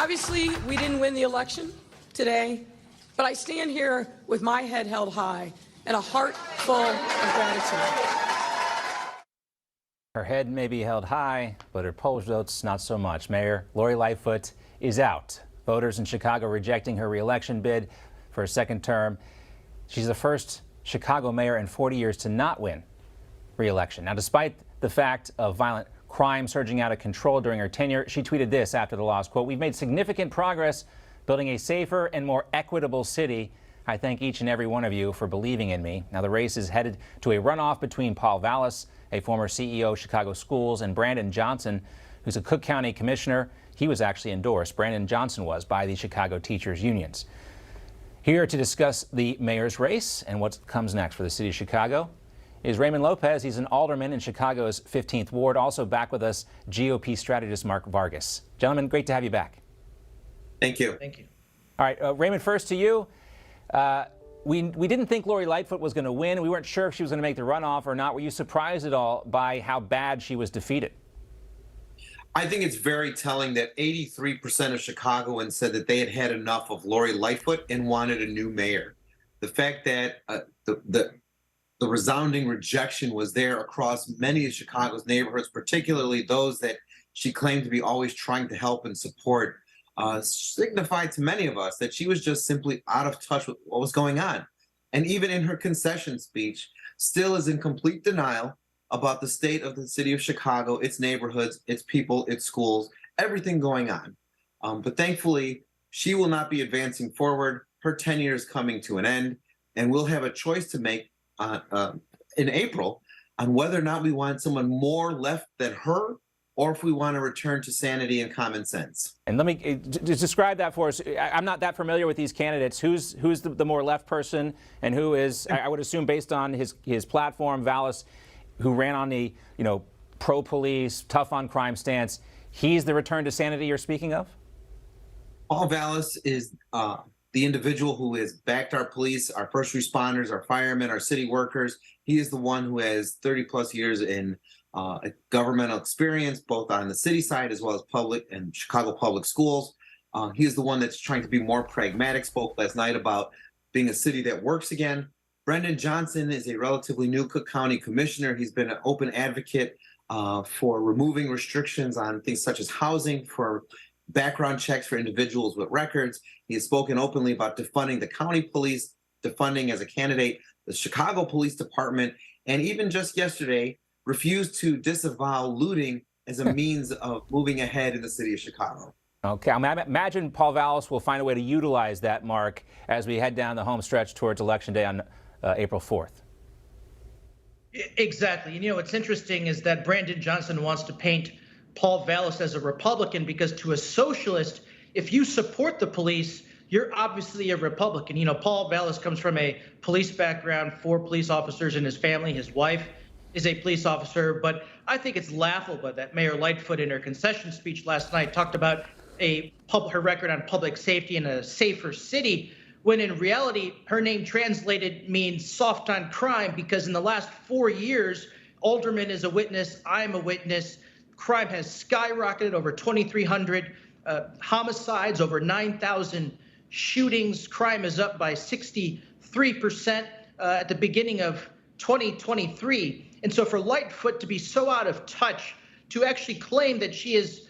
Obviously, we didn't win the election today, but I stand here with my head held high and a heart full of gratitude. Her head may be held high, but her polls votes not so much. Mayor Lori Lightfoot is out. Voters in Chicago rejecting her re-election bid for a second term. She's the first Chicago mayor in 40 years to not win re-election. Now, despite the fact of violent crime surging out of control during her tenure, she tweeted this after the loss, quote, "We've made significant progress building a safer and more equitable city. I thank each and every one of you for believing in me." Now, the race is headed to a runoff between Paul Vallas, a former CEO of Chicago Schools, and Brandon Johnson, who's a Cook County commissioner. He was actually endorsed, Brandon Johnson was, by the Chicago teachers unions. Here to discuss the mayor's race and what comes next for the city of Chicago is Raymond Lopez. He's an alderman in Chicago's 15th Ward. Also back with us, GOP strategist Mark Vargas. Gentlemen, great to have you back. Thank you. Thank you. All right, Raymond, first to you. We didn't think Lori Lightfoot was going to win. We weren't sure if she was going to make the runoff or not. Were you surprised at all by how bad she was defeated? I think it's very telling that 83% of Chicagoans said that they had had enough of Lori Lightfoot and wanted a new mayor. The fact that the resounding rejection was there across many of Chicago's neighborhoods, particularly those that she claimed to be always trying to help and support, signified to many of us that she was just simply out of touch with what was going on. And even in her concession speech, still is in complete denial about the state of the city of Chicago, its neighborhoods, its people, its schools, everything going on. But thankfully, she will not be advancing forward. Her tenure is coming to an end, and we'll have a choice to make in April on whether or not we want someone more left than her, or if we want to return to sanity and common sense. And let me just describe that for us. I'm not that familiar with these candidates. Who's the more left person, and who is, I would assume, based on his platform, Vallas, who ran on the pro-police, tough on crime stance. He's the return to sanity you're speaking of? Paul Vallas is the individual who has backed our police, our first responders, our firemen, our city workers. He is the one who has 30 plus years in governmental experience, both on the city side as well as public and Chicago public schools. He is the one that's trying to be more pragmatic, spoke last night about being a city that works again. Brandon Johnson is a relatively new Cook County commissioner. He's been an open advocate for removing restrictions on things such as housing, for background checks for individuals with records. He has spoken openly about defunding the county police, defunding as a candidate the Chicago Police Department, and even just yesterday refused to disavow looting as a means of moving ahead in the city of Chicago. Okay, I imagine Paul Vallas will find a way to utilize that, Mark, as we head down the home stretch towards Election Day on April 4th. Exactly. And, what's interesting is that Brandon Johnson wants to paint Paul Vallas as a Republican, because to a socialist, if you support the police, you're obviously a Republican. Paul Vallas comes from a police background, 4 police officers in his family. His wife is a police officer. But I think it's laughable that Mayor Lightfoot, in her concession speech last night, talked about her record on public safety and a safer city, when in reality, her name translated means soft on crime, because in the last 4 years, Alderman is a witness, I'm a witness, crime has skyrocketed, over 2,300 homicides, over 9,000 shootings. Crime is up by 63% at the beginning of 2023. And so for Lightfoot to be so out of touch, to actually claim that she has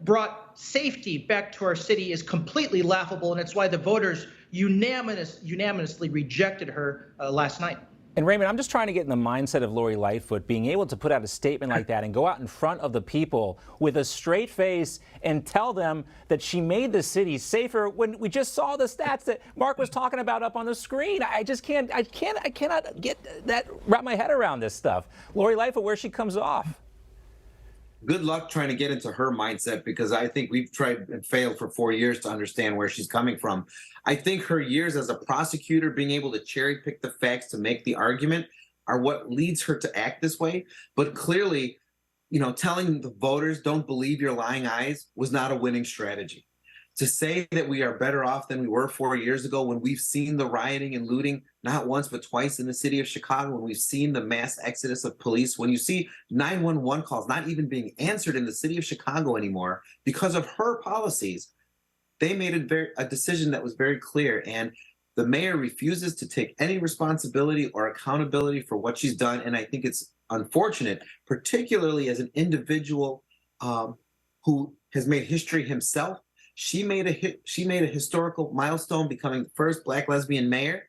brought safety back to our city, is completely laughable, and it's why the voters unanimously rejected her last night. And Raymond, I'm just trying to get in the mindset of Lori Lightfoot, being able to put out a statement like that and go out in front of the people with a straight face and tell them that she made the city safer, when we just saw the stats that Mark was talking about up on the screen. I cannot wrap my head around this stuff. Lori Lightfoot, where she comes off. Good luck trying to get into her mindset, because I think we've tried and failed for 4 years to understand where she's coming from. I think her years as a prosecutor, being able to cherry pick the facts to make the argument, are what leads her to act this way. But clearly, telling the voters don't believe your lying eyes was not a winning strategy. To say that we are better off than we were 4 years ago, when we've seen the rioting and looting not once but twice in the city of Chicago, when we've seen the mass exodus of police, when you see 911 calls not even being answered in the city of Chicago anymore because of her policies, they made a decision that was very clear, and the mayor refuses to take any responsibility or accountability for what she's done. And I think it's unfortunate, particularly as an individual who has made history himself. She made a historical milestone, becoming the first Black lesbian mayor.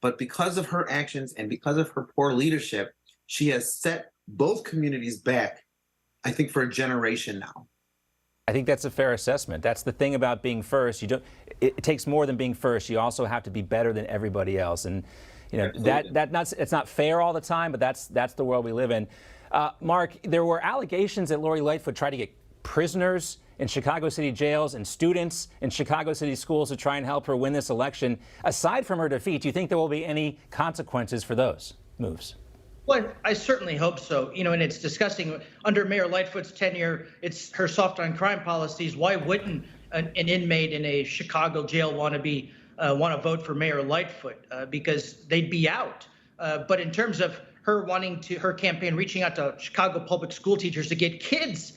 But because of her actions and because of her poor leadership, she has set both communities back, I think, for a generation now. I think that's a fair assessment. That's the thing about being first. It takes more than being first. You also have to be better than everybody else. And you know, it's not fair all the time, but that's the world we live in. Mark, there were allegations that Lori Lightfoot tried to get prisoners in Chicago City jails and students in Chicago City schools to try and help her win this election. Aside from her defeat, do you think there will be any consequences for those moves? Well, I certainly hope so. You know, and it's disgusting. Under Mayor Lightfoot's tenure, it's her soft on crime policies. Why wouldn't an inmate in a Chicago jail want to vote for Mayor Lightfoot? Because they'd be out. But in terms of her her campaign reaching out to Chicago public school teachers to get kids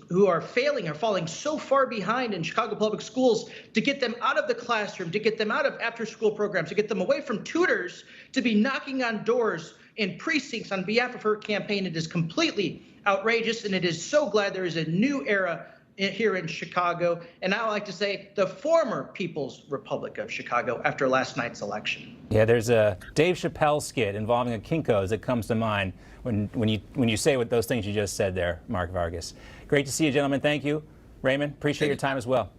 who are failing or falling so far behind in Chicago public schools, to get them out of the classroom, to get them out of after-school programs, to get them away from tutors, to be knocking on doors in precincts on behalf of her campaign. It is completely outrageous, and it is so glad there is a new era here in Chicago, and I like to say the former People's Republic of Chicago after last night's election. Yeah, there's a Dave Chappelle skit involving a Kinko's that comes to mind when you say what those things you just said there, Mark Vargas. Great to see you, gentlemen. Thank you. Raymond, appreciate your time as well.